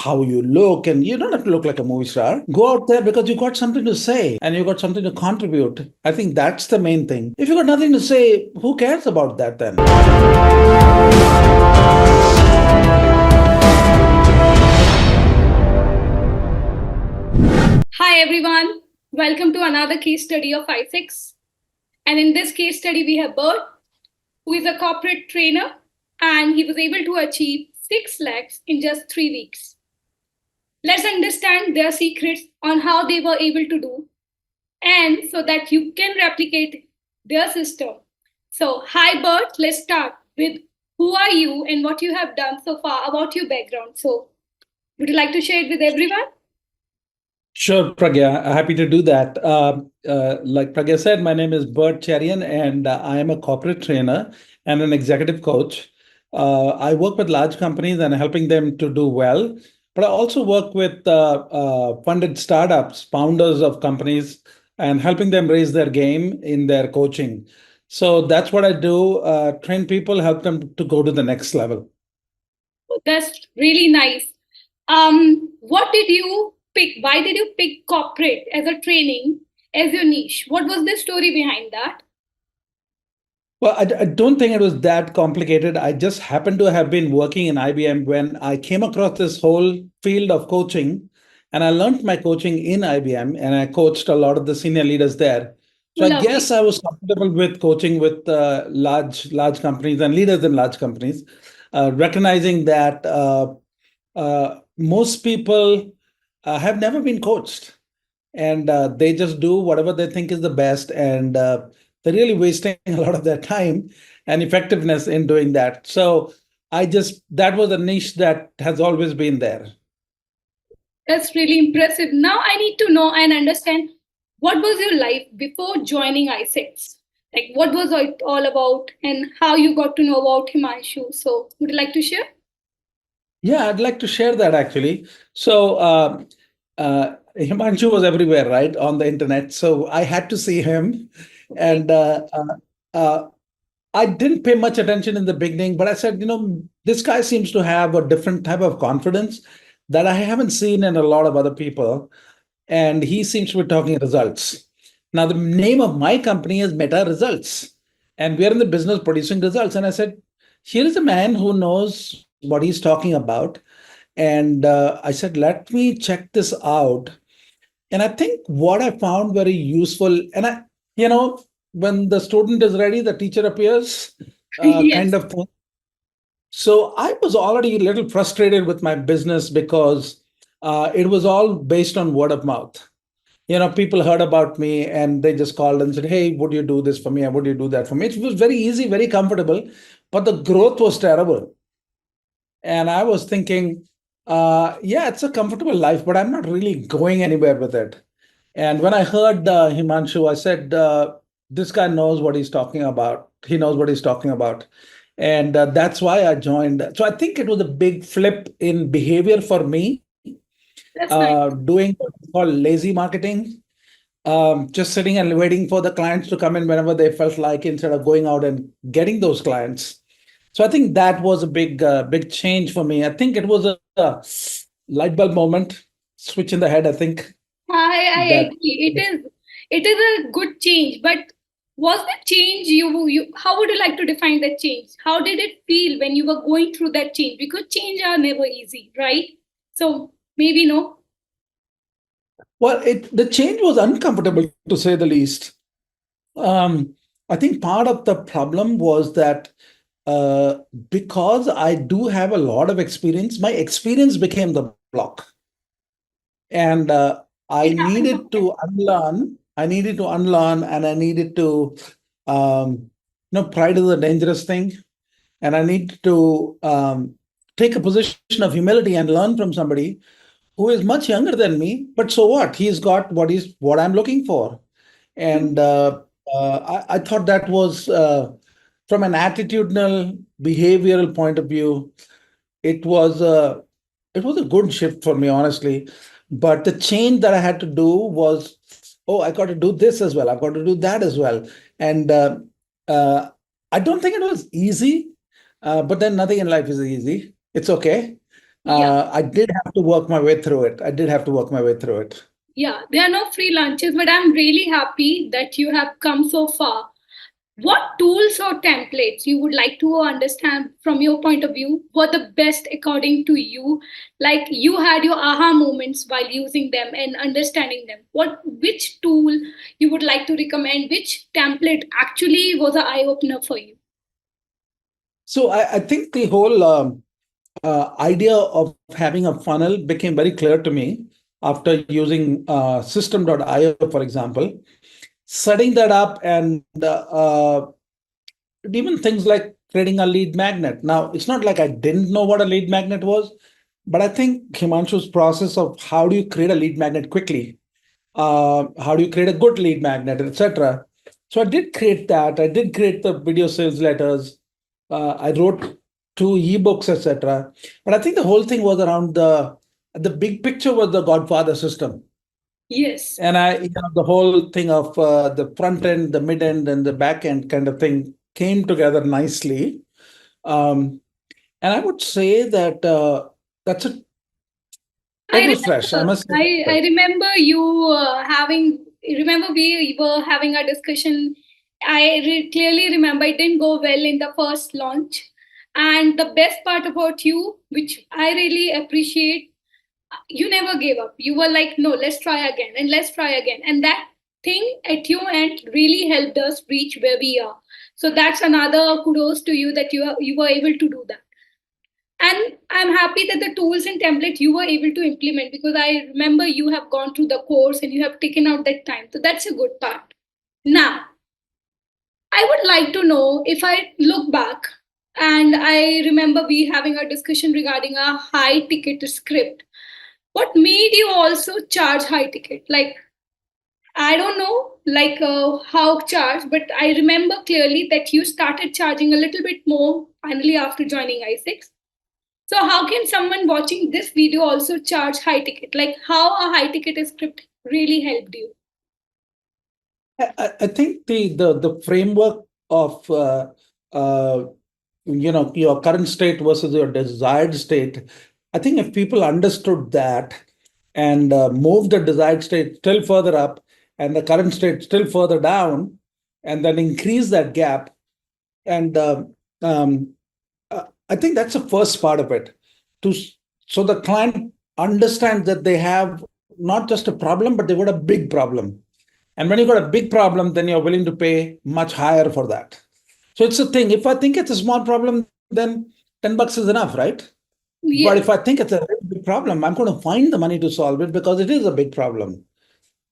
how you look, and you don't have to look like a movie star. Go out there because you got something to say and you got something to contribute. I think that's the main thing. If you got nothing to say, who cares about that then? Hi everyone, welcome to another case study of ICEx. And in this case study, we have Bert, who is a corporate trainer, and he was able to achieve 6 lakhs in just 3 weeks. Let's understand their secrets on how they were able to do, and so that you can replicate their system. So, hi Bert, let's start with who are you and what you have done so far about your background. So, would you like to share it with everyone? Sure, Pragya. Happy to do that. Like Pragya said, my name is Bert Cherian, and I am a corporate trainer and an executive coach. I work with large companies and helping them to do well. But I also work with funded startups, founders of companies, and helping them raise their game in their coaching. So that's what I do, train people, help them to go to the next level. That's really nice. What did you pick? Why did you pick corporate as a training as your niche? What was the story behind that? Well, I don't think it was that complicated. I just happened to have been working in IBM when I came across this whole field of coaching, and I learned my coaching in IBM, and I coached a lot of the senior leaders there. So I Lovely. guess I was comfortable with coaching with large companies and leaders in large companies, recognizing that most people have never been coached, and they just do whatever they think is the best, and they're really wasting a lot of their time and effectiveness in doing that. So that was a niche that has always been there. That's really impressive. Now I need to know and understand what was your life before joining ICEx? Like what was it all about and how you got to know about Himanshu? So would you like to share? Yeah, I'd like to share that actually. So Himanshu was everywhere, right, on the internet. So I had to see him, Okay. and uh, I didn't pay much attention in the beginning, but I said, this guy seems to have a different type of confidence that I haven't seen in a lot of other people. And he seems to be talking results. Now, the name of my company is Meta Results, and we are in the business producing results. And I said, here is a man who knows what he's talking about. And I said, let me check this out. And I think what I found very useful, and you know, when the student is ready, the teacher appears, kind Yes. of thing. So I was already a little frustrated with my business because it was all based on word of mouth. People heard about me and they just called and said, "Hey, would you do this for me? And would you do that for me?" It was very easy, very comfortable, but the growth was terrible. And I was thinking, yeah, it's a comfortable life, but I'm not really going anywhere with it. And when I heard Himanshu, I said, this guy knows what he's talking about. He knows what he's talking about. And that's why I joined. So I think it was a big flip in behavior for me, That's nice. doing what's called lazy marketing, just sitting and waiting for the clients to come in whenever they felt like instead of going out and getting those clients. So I think that was a big change for me. I think it was a light bulb moment, switch in the head. I think I that. agree. It is a good change, but was the change you how would you like to define that change? How did it feel when you were going through that change? Because change are never easy, right? So maybe no. Well, the change was uncomfortable to say the least. Um, I think part of the problem was that uh, because I do have a lot of experience, my experience became the block. And I It happens needed to sometimes. unlearn. I needed to unlearn, and I needed to, pride is a dangerous thing, and I need to take a position of humility and learn from somebody who is much younger than me. But so what? He's got what I'm looking for, and I thought that was from an attitudinal, behavioral point of view, it was a it was a good shift for me, honestly. But the change that I had to do was, oh, I got to do this as well. I've got to do that as well, and uh, I don't think it was easy. But then nothing in life is easy. It's okay. I did have to work my way through it. I did have to work my way through it. Yeah, there are no free lunches, but I'm really happy that you have come so far. What tools or templates you would like to understand from your point of view were the best according to you? Like you had your aha moments while using them and understanding them. Which tool you would like to recommend? Which template actually was an eye opener for you? So I think the whole idea of having a funnel became very clear to me after using system.io, for example. Setting that up and even things like creating a lead magnet. Now, it's not like I didn't know what a lead magnet was, but I think Himanshu's process of how do you create a lead magnet quickly, how do you create a good lead magnet, etc. So I did create that. I did create the video sales letters. I wrote two ebooks, etc. But I think the whole thing was around the big picture was the Godfather system. Yes. And the whole thing of the front end, the mid end, and the back end kind of thing came together nicely. Um, and I would say that that's a I it was fresh. I remember. must say. I remember you having. Remember we were having a discussion. Clearly remember it didn't go well in the first launch, and the best part about you, which I really appreciate, you never gave up. You were like, no, let's try again and let's try again, and that thing at your end really helped us reach where we are. So that's another kudos to you that you were able to do that. And I'm happy that the tools and templates you were able to implement, because I remember you have gone through the course and you have taken out that time. So that's a good part. Now, I would like to know, if I look back and I remember we having a discussion regarding a high ticket script, what made you also charge high ticket? Like, I don't know, like how charge, but I remember clearly that you started charging a little bit more finally after joining ICEx. So how can someone watching this video also charge high ticket? Like how a high ticket script really helped you? I think the framework of uh, your current state versus your desired state. I think if people understood that and moved the desired state still further up and the current state still further down, and then increase that gap, and I think that's the first part of it. To so the client understands that they have not just a problem, but they've got a big problem. And when you've got a big problem, then you're willing to pay much higher for that. So it's a thing. If I think it's a small problem, then $10 is enough, right? But Yes, if I think it's a very big problem, I'm going to find the money to solve it because it is a big problem.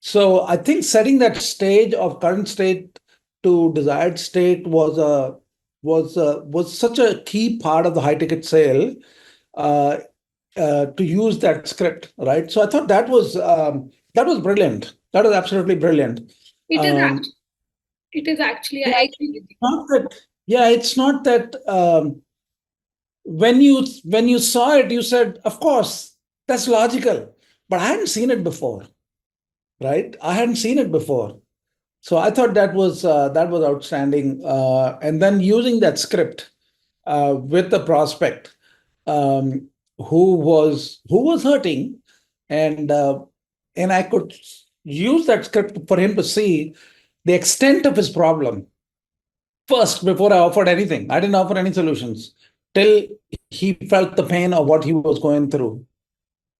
So I think setting that stage of current state to desired state was such a key part of the high ticket sale, uh, to use that script, right? So I thought that was brilliant. That was absolutely brilliant. it is Um, actually. It is actually. yeah, I agree with you. not that. Yeah, it's not that. When you saw it, you said, "Of course, that's logical," but I hadn't seen it before, right? I hadn't seen it before. So I thought that was outstanding. And then using that script with the prospect, um, who was hurting, and and I could use that script for him to see the extent of his problem first before I offered anything. I didn't offer any solutions till he felt the pain of what he was going through.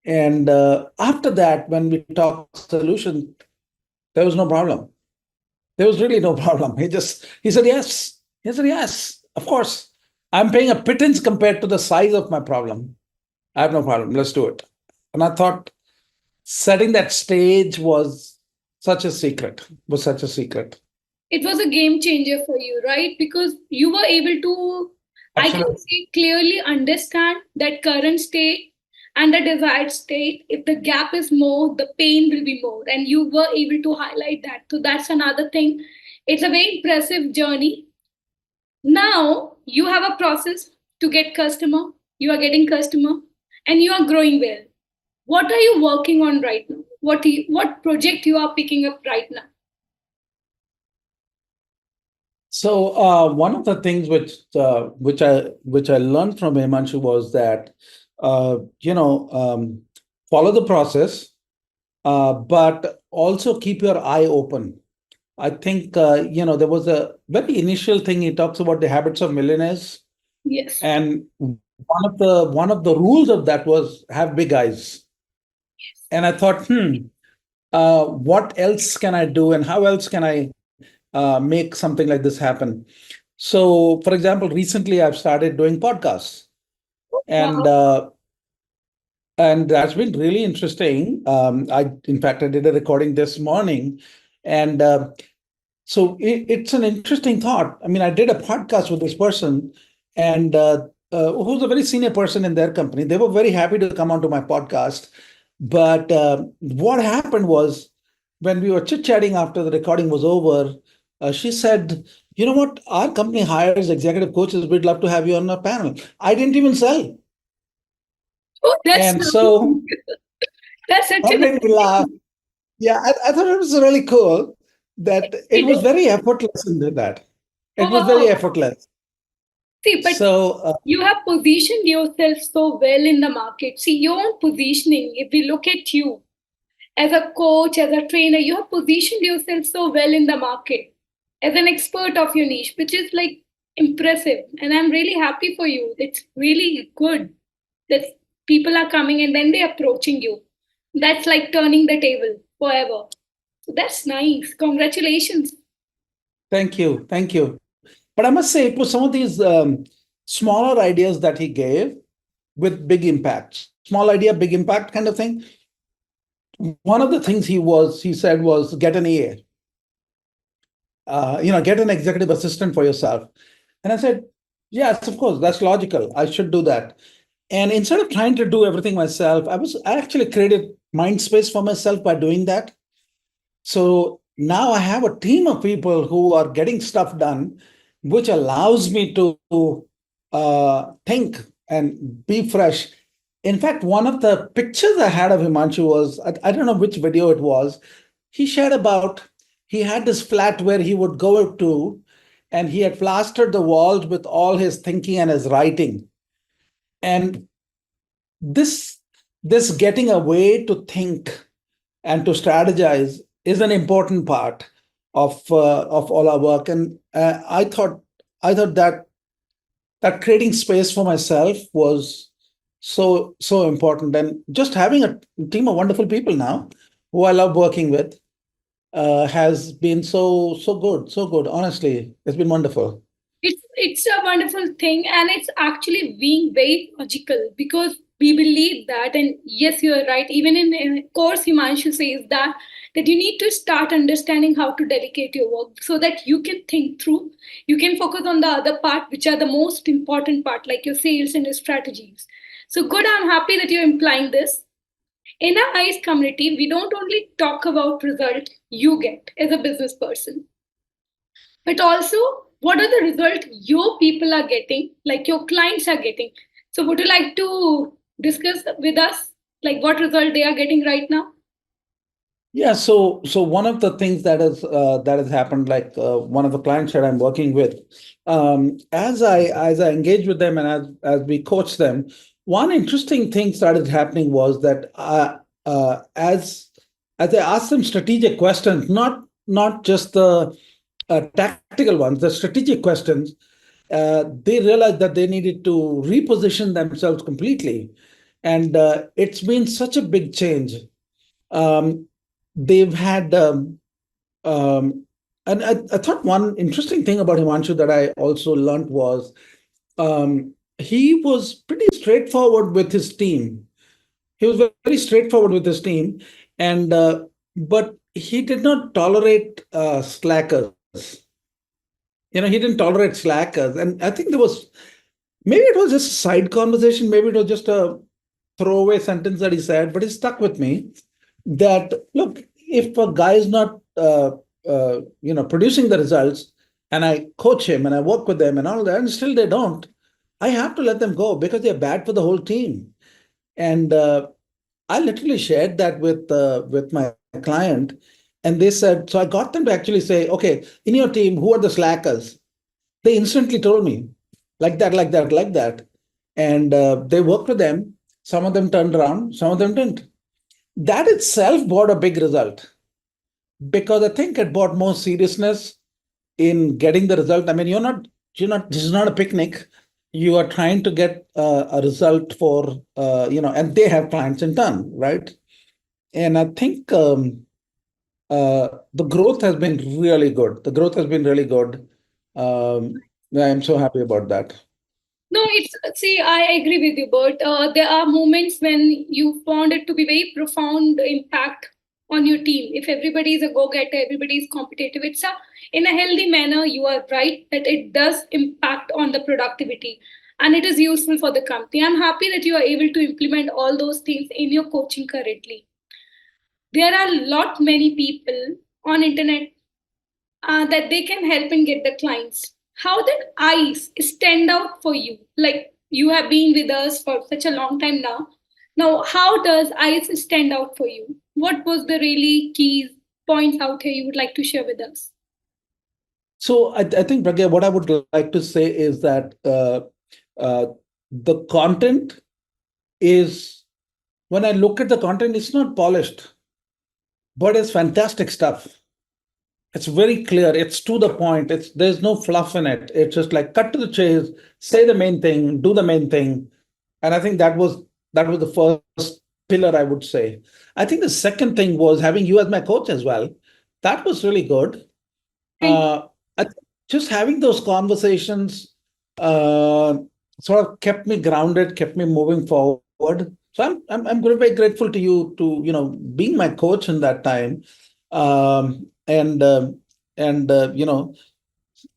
And after that, when we talked solution, there was no problem. There was really no problem. He said yes. He said yes. Of course, I'm paying a pittance compared to the size of my problem. I have no problem. Let's do it. And I thought setting that stage was such a secret. Was such a secret. It was a game changer for you, right? Because you were able to, I can Absolutely. see clearly understand that current state and the desired state. If the gap is more, the pain will be more. And you were able to highlight that. So that's another thing. It's a very impressive journey. Now you have a process to get customer, you are getting customer, and you are growing well. What are you working on right now? What project you are picking up right now? So one of the things which I learned from Himanshu was that you know, follow the process, but also keep your eye open. I think, there was a very initial thing he talks about the habits of millionaires, Yes. and one of the rules of that was have big eyes. And I thought, what else can I do, and how else can I make something like this happen? So, for example, recently I've started doing podcasts, and Wow. uh, and that's been really interesting. In fact, I did a recording this morning, and so it's an interesting thought. I mean, I did a podcast with this person, and who's a very senior person in their company. They were very happy to come onto my podcast. But what happened was when we were chit chatting after the recording was over, she said, "You know what? Our company hires executive coaches. We'd love to have you on our panel." I didn't even sell. Oh, that's And nice. so That's such what a made me nice laugh? thing. Yeah, I thought it was really cool that it It was is. very effortless in that. It was very Oh, effortless. see, but So, you have positioned yourself so well in the market. See, your own positioning, if we look at you as a coach, as a trainer, you have positioned yourself so well in the market as an expert of your niche, which is like impressive. And I'm really happy for you. It's really good that people are coming and then they're approaching you. That's like turning the table forever. So that's nice. Congratulations. thank you, thank you. But I must say, it was some of these smaller ideas that he gave with big impact. Small idea, big impact kind of thing. One of the things he said was get an EA, get an executive assistant for yourself. And I said, yes, of course, that's logical. I should do that. And instead of trying to do everything myself, I actually created mind space for myself by doing that. So now I have a team of people who are getting stuff done, which allows me to think and be fresh. In fact, one of the pictures I had of Himanshu was, I don't know which video it was. He shared about, he had this flat where he would go to, and he had plastered the walls with all his thinking and his writing. And this this getting a way to think and to strategize is an important part of all our work. And I thought that creating space for myself was so important. And just having a team of wonderful people now who I love working with has been so good, so good. Honestly, it's been wonderful. It's a wonderful thing, and it's actually being very logical because we believe that. And yes, you are right. Even in course, Himanshu says that you need to start understanding how to delegate your work so that you can think through, you can focus on the other part, which are the most important part, like your sales and your strategies. So good, I'm happy that you're implying this. In our ICE community, we don't only talk about result you get as a business person, but also what are the results your people are getting, like your clients are getting. So would you like to discuss with us like what result they are getting right now? Yeah, so one of the things that has happened, like one of the clients that I'm working with, as I engage with them and as we coach them, one interesting thing started happening was that as I asked them strategic questions, not just the tactical ones, the strategic questions, they realized that they needed to reposition themselves completely, and it's been such a big change. Um, they've had and I thought one interesting thing about Himanshu that I also learned was he was pretty straightforward with his team. He was very straightforward with his team, and but he did not tolerate slackers. He didn't tolerate slackers, and I think there was, maybe it was just a side conversation, maybe it was just a throwaway sentence that he said, but it stuck with me. That look, if a guy is not producing the results, and I coach him and I work with them and all that, and still they don't, I have to let them go because they're bad for the whole team. And I literally shared that with my client, and they said, so I got them to actually say, okay, in your team, who are the slackers? They instantly told me, like that, like that, like that. And they worked with them. Some of them turned around, some of them didn't. That itself brought a big result because I think it brought more seriousness in getting the result. I mean, you're not, this is not a picnic. You are trying to get a result for, and they have clients in turn, right? And I think the growth has been really good. The growth has been really good. I'm so happy about that. No, see, I agree with you, Bert. There are moments when you found it to be very profound impact on your team. If everybody is a go-getter, everybody is competitive, in a healthy manner, you are right that it does impact on the productivity and it is useful for the company. I'm happy that you are able to implement all those things in your coaching currently. There are a lot many people on internet that they can help and get the clients. How did ICE stand out for you? Like you have been with us for such a long time now. Now, how does ICE stand out for you? What was the really key points out here you would like to share with us? So I think, Pragya, what I would like to say is that uh, the content is, when I look at the content, it's not polished, but it's fantastic stuff. It's very clear. It's to the point. There's no fluff in it. It's just like cut to the chase, say the main thing, do the main thing. And I think that was the first pillar, I would say. I think the second thing was having you as my coach as well. That was really good. Thank you. I think just having those conversations uh, sort of kept me grounded, kept me moving forward. So I'm very grateful to you to being my coach in that time, um, and um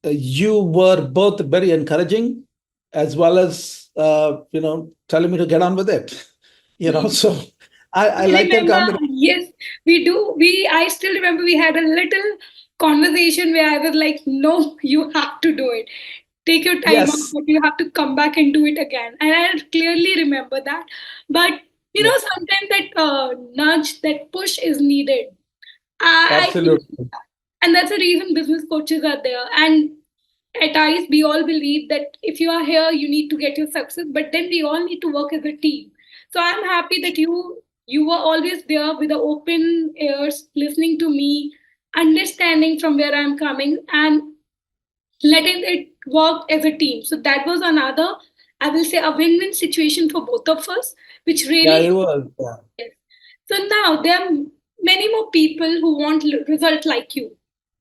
you were both very encouraging as well as telling me to get on with it. So I I like that remember, combination. yes, we do. I still remember we had a little conversation where I was like, no, you have to do it. Take your time out, Yes, but you have to come back and do it again. And I clearly remember that. But, yeah, sometimes that nudge, that push is needed. I believe absolutely. that. And that's the reason business coaches are there. And at ICE, we all believe that if you are here, you need to get your success, but then we all need to work as a team. So I'm happy that you were always there with the open ears, listening to me, understanding from where I'm coming, and letting it work as a team. So that was another, I will say, a win-win situation for both of us, which Yeah, really it was. Yeah. is. So now there are many more people who want result like you.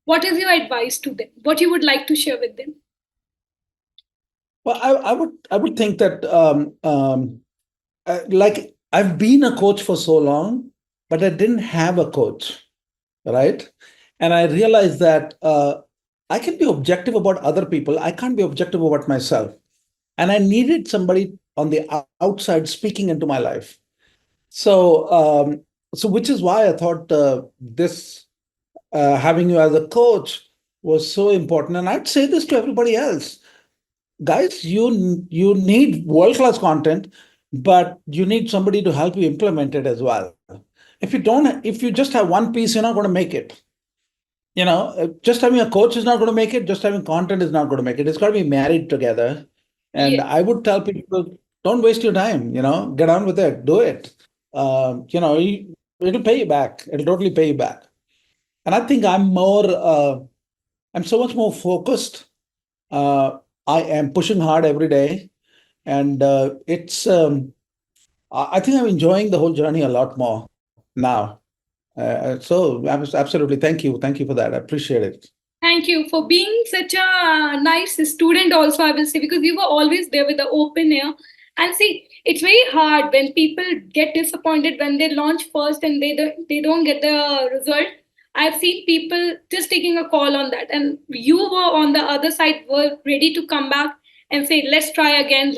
What is your advice to them? What you would like to share with them? Well, I would think that like I've been a coach for so long, but I didn't have a coach, right? And I realized that I can be objective about other people. I can't be objective about myself. And I needed somebody on the outside speaking into my life. So, which is why I thought this having you as a coach was so important. And I'd say this to everybody else, guys, you need world class content, but you need somebody to help you implement it as well. If you just have one piece, you're not going to make it. Just having a coach is not going to make it. Just having content is not going to make it. It's got to be married together. And Yes. I would tell people, don't waste your time. Get on with it. Do it. It'll pay you back. It'll totally pay you back. And I think I'm so much more focused. Uh, I am pushing hard every day, and it's. I think I'm enjoying the whole journey a lot more now. So absolutely, thank you for that. I appreciate it. Thank you for being such a nice student, also, I will say, because you were always there with the open ear. And see, it's very hard when people get disappointed when they launch first and they don't get the result. I've seen people just taking a call on that. And you were on the other side, were ready to come back and say, let's try again,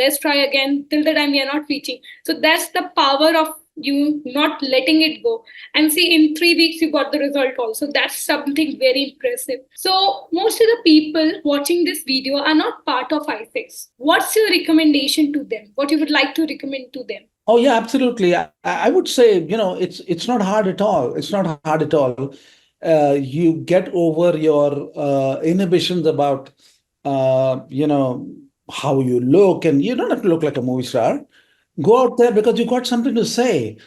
till the time we are not reaching. So that's the power of you not letting it go. And see, in 3 weeks, you got the result also. That's something very impressive. So, most of the people watching this video are not part of ICEx. What's your recommendation to them? What you would like to recommend to them? Oh yeah, absolutely. I would say, it's not hard at all. It's not hard at all. You get over your inhibitions about, how you look, and you don't have to look like a movie star. Go out there because you got something to say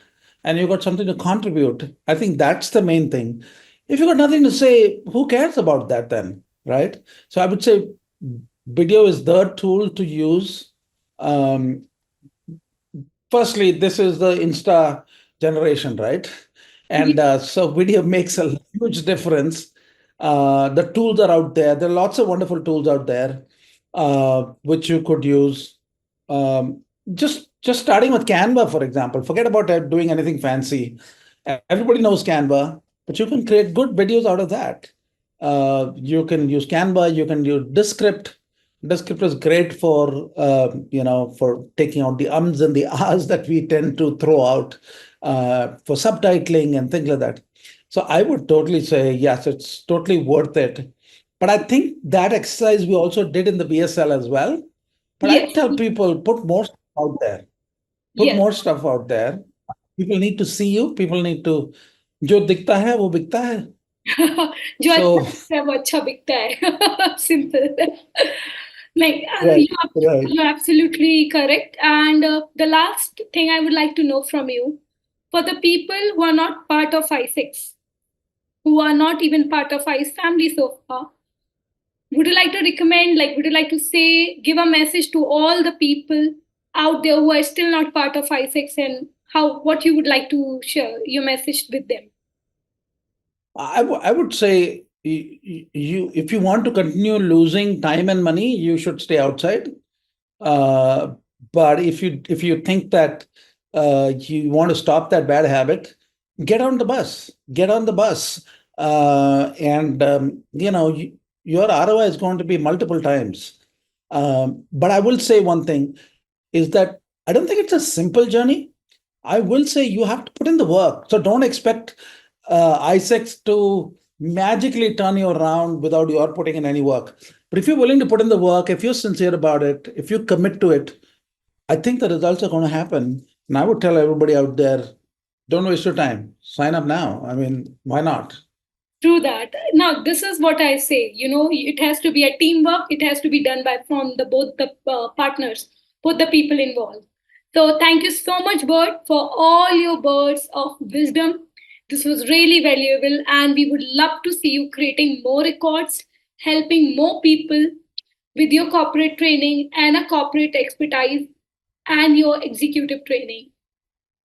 and you got something to contribute. I think that's the main thing. If you got nothing to say, who cares about that then, right? So I would say video is the tool to use. Um, Firstly, this is the Insta generation, right? And so video makes a huge difference. The tools are out there. There are lots of wonderful tools out there which you could use. Um, just starting with Canva, for example. Forget about doing anything fancy. Everybody knows Canva, but you can create good videos out of that. You can use Canva. You can use Descript. Descript is great for for taking out the ums and the ahs that we tend to throw out for subtitling and things like that. So I would totally say yes, it's totally worth it. But I think that exercise we also did in the BSL as well. But I Yes, tell people put more stuff out there. Put yes. more stuff out there. People need to see you. People need to. जो दिखता है वो बिकता है. जो अच्छा So दिखता है वो अच्छा बिकता है. Simple. Like right, right. you're absolutely correct. And the last thing I would like to know from you, for the people who are not part of ICEx, who are not even part of ICE family so far, would you like to recommend, like, would you like to say, give a message to all the people out there who are still not part of ICEx, and what you would like to share your message with them? I would say you if you want to continue losing time and money, you should stay outside. But if you think that you want to stop that bad habit, get on the bus. Get on the bus, and your ROI is going to be multiple times. But I will say one thing is that I don't think it's a simple journey. I will say you have to put in the work. So don't expect ICEx to magically turn you around without your putting in any work. But if you're willing to put in the work, if you're sincere about it, if you commit to it, I think the results are going to happen. And I would tell everybody out there, don't waste your time. Sign up now. I mean, why not? True that. Now, this is what I say. It has to be a teamwork. It has to be done from both the partners, both the people involved. So, thank you so much, Bert, for all your words of wisdom. This was really valuable, and we would love to see you creating more records, helping more people with your corporate training and a corporate expertise and your executive training.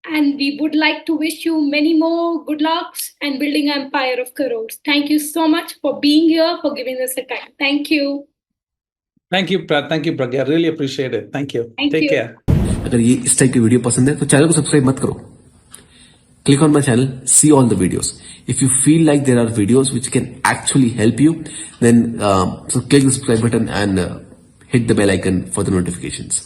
And we would like to wish you many more good lucks and building an empire of crores. Thank you so much for being here, for giving us a time. Thank you. Thank you, Pragya. Really appreciate it. Thank you. Thank Take you. care. अगर ये इस type की video पसंद है तो channel को subscribe मत करो. Click on my channel, see all the videos. If you feel like there are videos which can actually help you, then so click the subscribe button and hit the bell icon for the notifications.